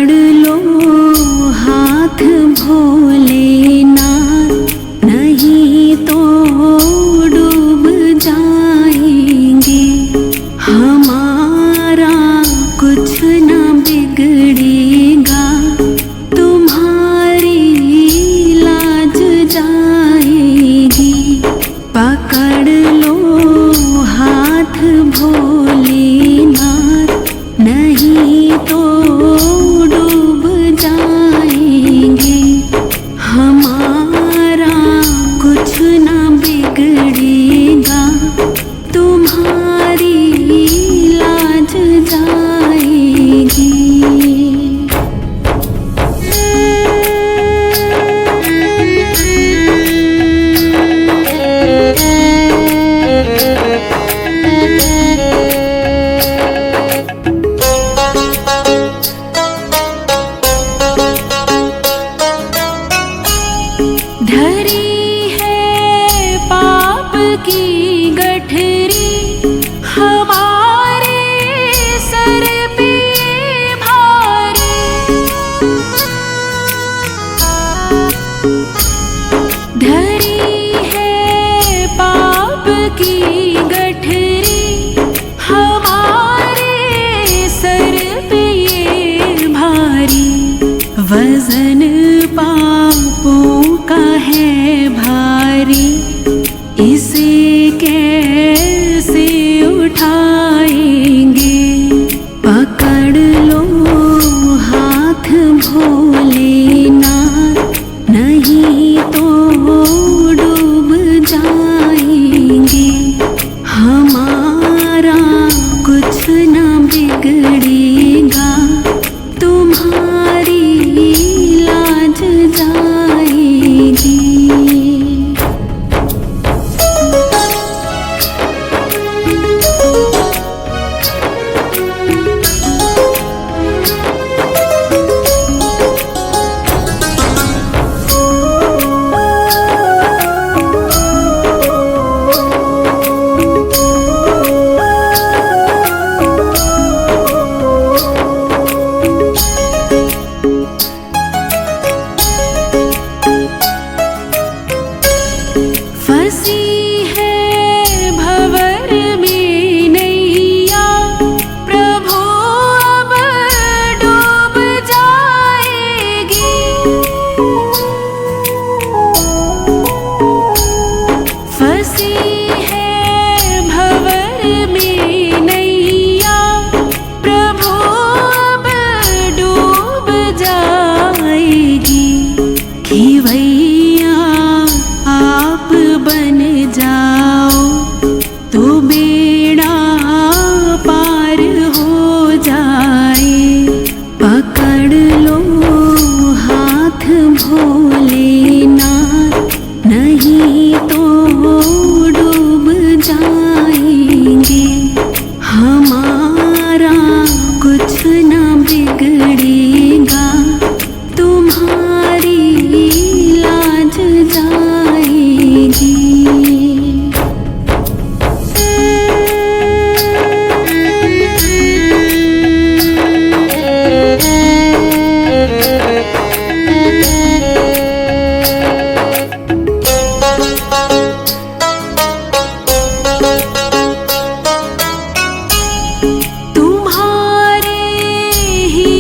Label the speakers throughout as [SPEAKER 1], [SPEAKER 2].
[SPEAKER 1] पकड़ लो हाथ भोलेनाथ, नहीं तो डूब जाएंगे। हमारा कुछ न बिगड़ेगा, तुम्हारी लाज जाएगी। पकड़ लो हाथ भोलेनाथ, नहीं तो डूब जाएंगे। हमारा कुछ न बिगड़ेगा, तुम्हारी लाज जाएगी। धरी है पाप की गठरी, हमारे सर पे भारी। धरी है पाप की गठरी, हमारे सर पे ये भारी। वजन पापों का है भारी, इसे कैसे उठाएंगे। पकड़ लो हाथ भोलेनाथ, नहीं तो डूब जाएंगे। हमारा कुछ न बिगड़ेगा, तुम्हारी लाज जाएगी। फंसी है भंवर में नैया, प्रभु अब डूब जाएगी। फंसी है भंवर में नैया, प्रभु अब डूब जाएगी। खिवैया आप बन जाओ तो बेड़ा पार हो जाए। पकड़ लो हाथ भोलेनाथ, नहीं तो डूब जाएंगे। हमारा कुछ न बिगड़ेगा, तुम्हारी लाज जाएगी। तुम्हारे ही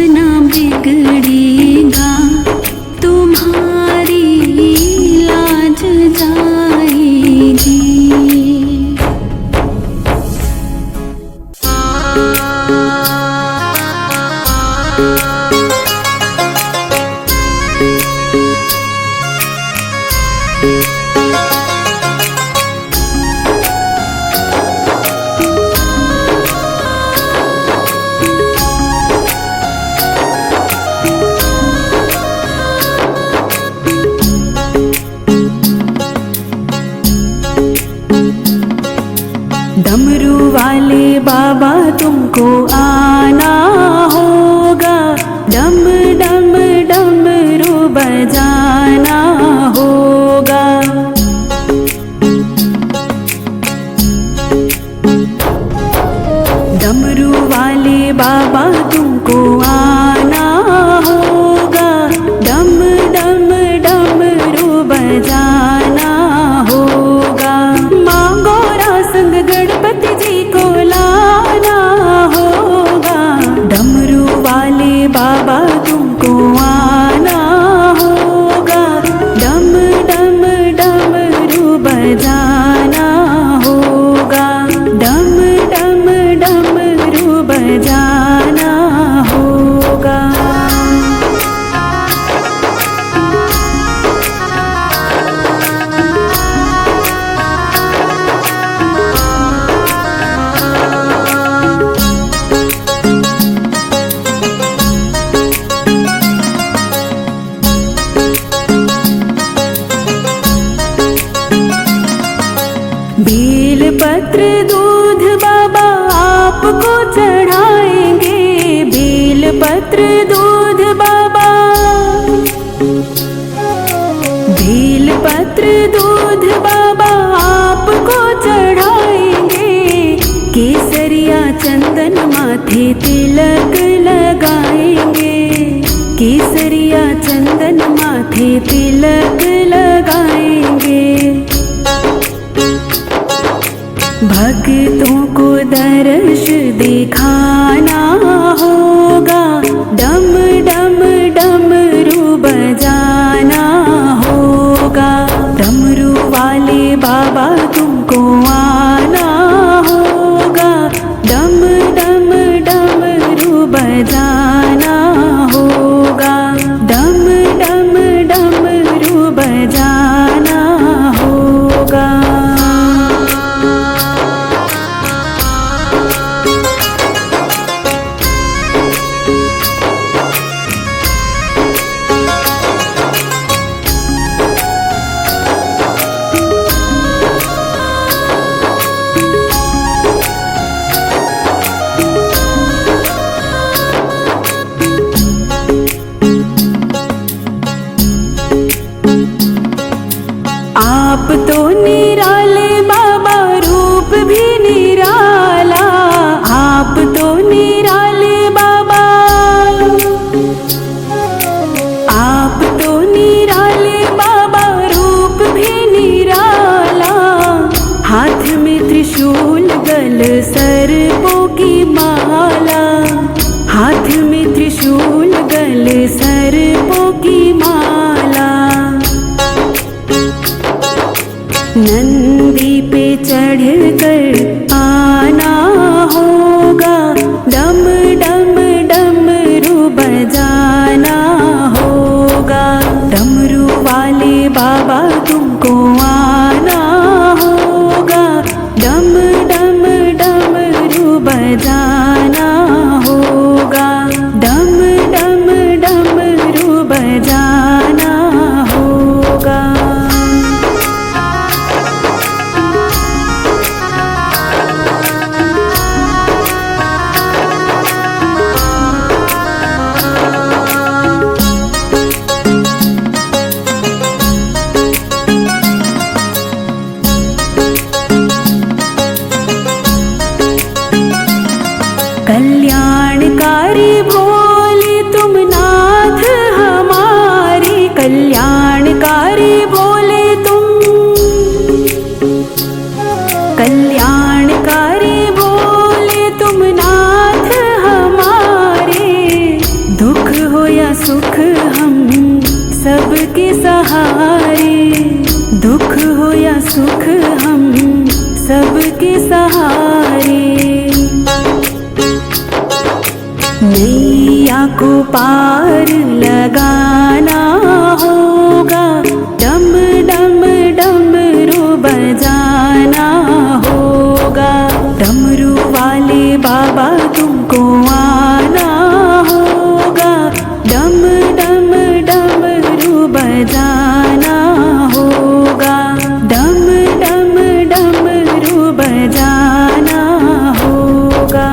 [SPEAKER 1] ना बिगड़ेगा, तुम्हारी लाज जाएगी। डमरू वाले बाबा तुमको आना होगा, डम डम डमरू बजाना होगा। डमरू वाले बाबा तुमको आना होगा, डम डम डमरू बजाना होगा। मांगो संग गणपति जी को लाना होगा, डमरू वाले बाबा तुमको आना होगा, डम डम डमरू बजाना होगा, डम डम डमरू बजाना होगा। बेल पत्र दूध बाबा आपको चढ़ाएंगे, बेल पत्र दूध बाबा, बेल पत्र दूध बाबा आपको चढ़ाएंगे। केसरिया चंदन माथे तिलक लगाएंगे, केसरिया चंदन माथे तिलक लगाएंगे। भक्तों को दर्श दिखाना होगा, डम डम डमरू बजाना होगा। डमरू वाले बाबा तुमको आना होगा, डम डम डमरू बजाना होगा, डम डम डमरू बजाना होगा। आप तो निराले बाबा, रूप भी निराला, आप तो निराले बाबा, आप तो निराले बाबा, रूप भी निराला। हाथ में त्रिशूल गल सर्पों की माला, हाथ में त्रिशूल गल सर्पों की माला। नंदी पे चढ़कर आना होगा, डम डम डमरू बजाना होगा। डमरू वाले बाबा तुमको आना होगा, डम डम डमरू बजाना होगा, डम डम डमरू बजाना होगा। कल्याणकारी भोले तुम नाथ हमारे, कल्याणकारी भोले तुम, कल्याणकारी भोले तुम नाथ हमारे। सुख हम सबके सहारे। नैया को पार लगाना होगा, डम डम डमरू बजाना होगा। डमरू वाले बाबा तुमको आना होगा, डम डम डमरू बजाना होगा, डम डम डमरू बजाना होगा।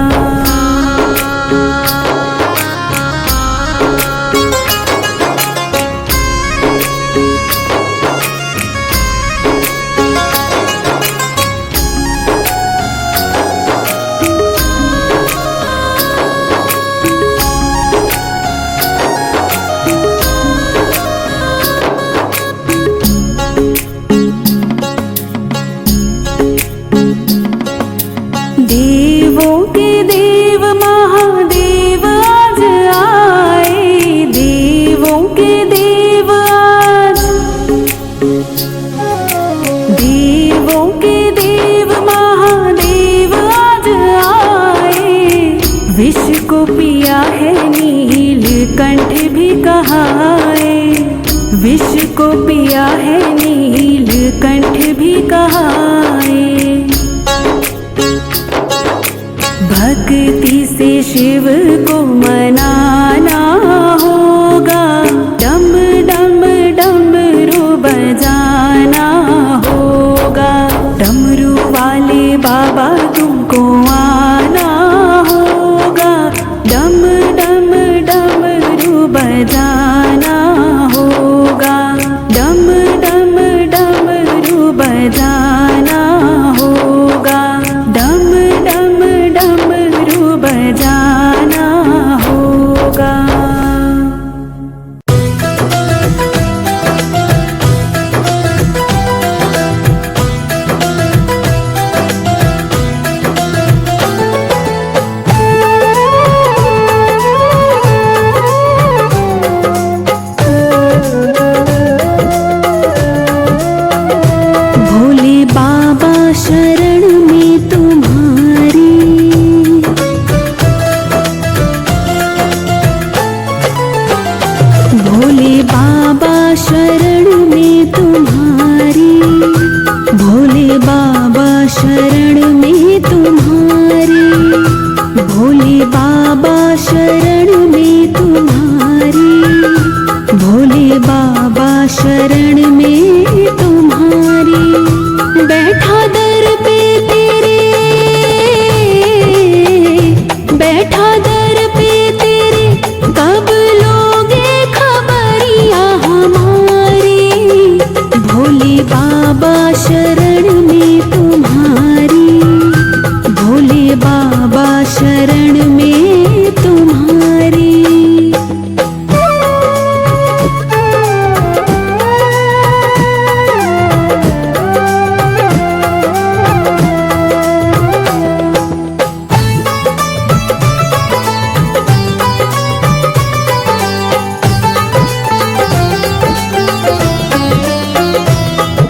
[SPEAKER 1] देवों के देव महादेव आज आए, देवों के देव आज। देवों के देव महादेव आज आए, विष को पिया है नीलकंठ भी कहाए, विष को पिया है नीलकंठ भी कहाए। भक्ति से शिव को मनाना होगा, डम डम डमरू बजाना होगा। डमरू वाले बाबा तुमको आना होगा, डम डम डमरू बजाना होगा, डम डम डमरू बजाना होगा, डम डम डमरू बजाना होगा। भोले बाबा शरण में तुम्हारी, भोले बाबा शरण में तुम्हारी, भोले बाबा शरण में तुम्हारी, भोले बाबा शरण में तुम्हारी, भोले बाबा शरण में तुम्हारी। बैठा दर पे तेरे, बैठा दर पे तेरे, कब लोगे खबरिया हमारी। भोले बाबा शरण में तुम्हारी, भोले बाबा शरण में तुम्हारी।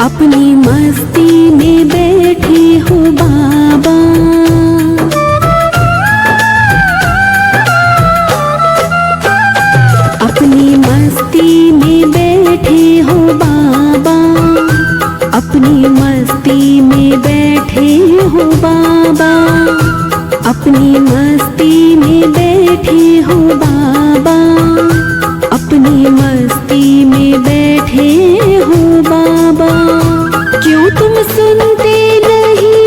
[SPEAKER 1] अपनी मस्ती में बैठे हो बाबा, अपनी मस्ती में बैठे हो बाबा, अपनी मस्ती में बैठे हो बाबा, अपनी मस्ती में बैठे हो बाबा, अपनी मस्ती में बैठे हो बाबा। क्यों तुम सुनते नहीं,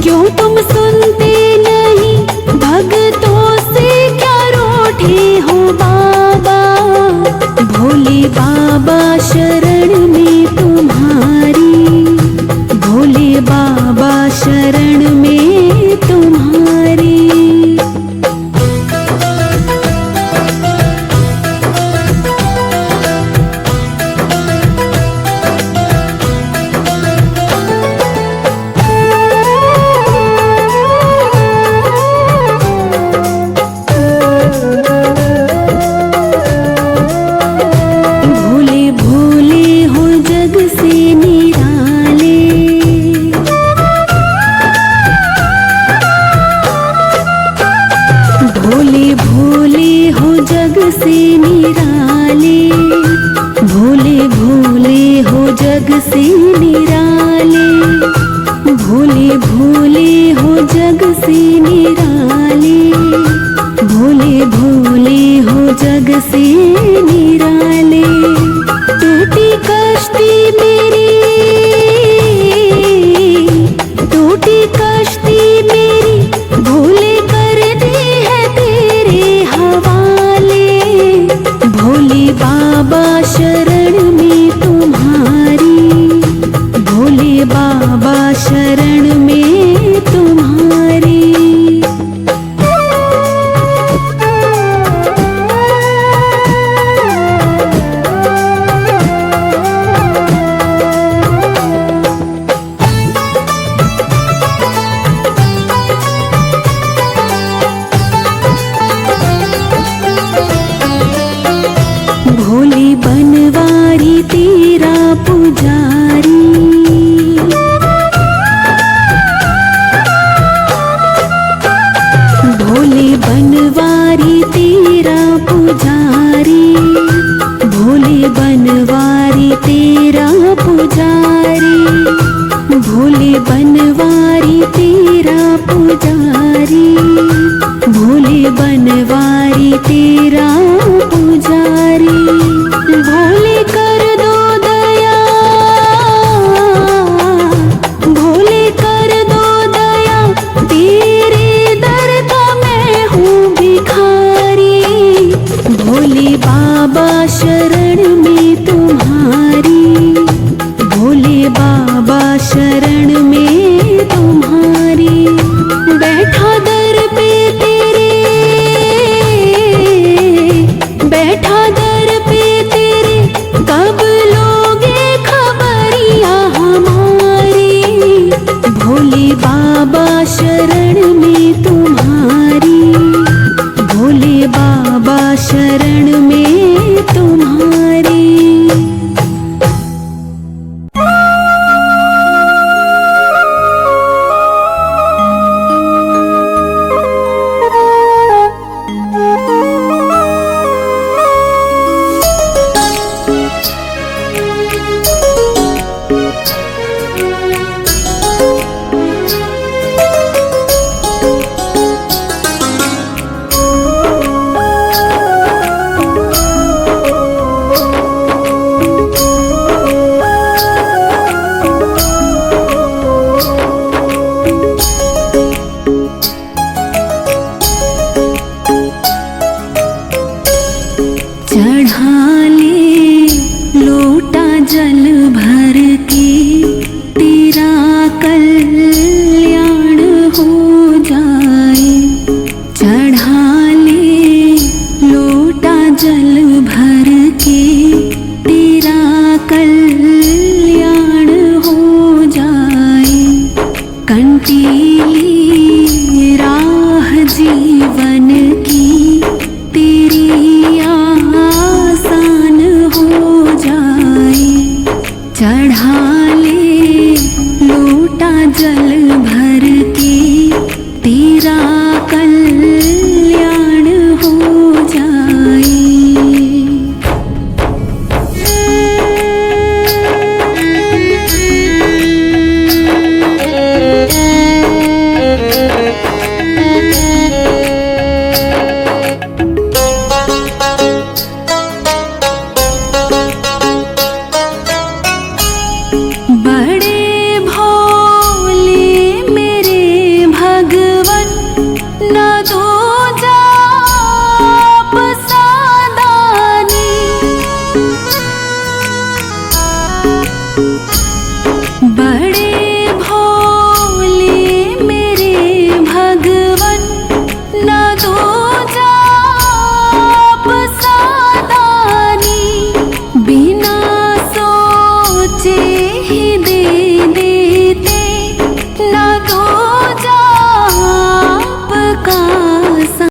[SPEAKER 1] क्यों तुम सुनते नहीं, भक्तों से क्या रूठे हो बाबा। भोले बाबा शरण में तुम्हारी, भोले बाबा शरण में तुम्हारी। से निराले, भोले भोले हो जग से निराले, भोले भोले हो जग से निराले। टूटी कश्ती मेरी, टूटी कश्ती मेरी, भोले कर दी है तेरे हवाले। भोले बाबा शरण में तुम्हारी, भोले बाबा शरण में तुम्हारी। भोले बनवारी तेरा पुजारी, भोले बनवारी तेरा पुजारी, भोले बनवारी तेरा पुजारी, भोले बनवारी तेरा पुजारी, भोले बनवारी तेरा